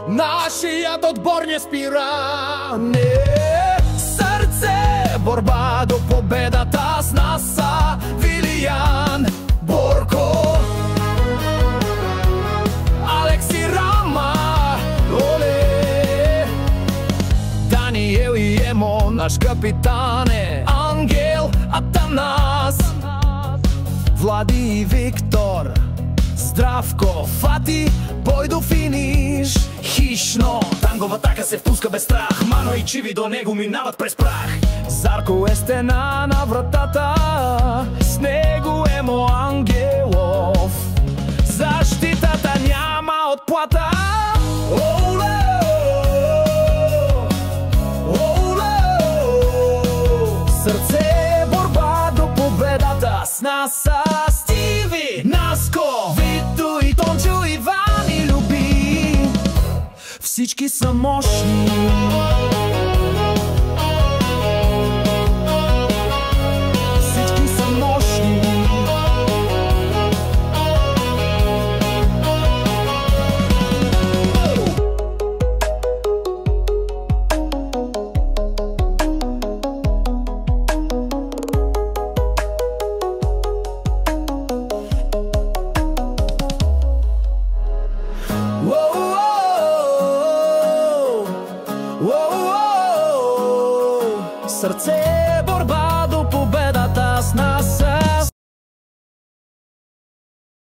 Нашият отбор не спира, не. Сърце, борба до победата с нас са Вилиян, Борко, Алекси, Рама, оле. Даниел и Емо, наш капитан е Ангел, Атанас, Влади и Виктор, Здравко, Фати, бой до финиш. Хищно, танго в атака се впуска без страх. Мано и Чиви до него минават през прах. Зарко е стена на вратата, с него Емо Ангелов. Защитата няма отплата. Оле, оле, сърце, борба до победата. С нас са Стиви, Наско, Вито и Тончо, Иван и Люби. Всички са мощни. Всички са мощни. Сърце,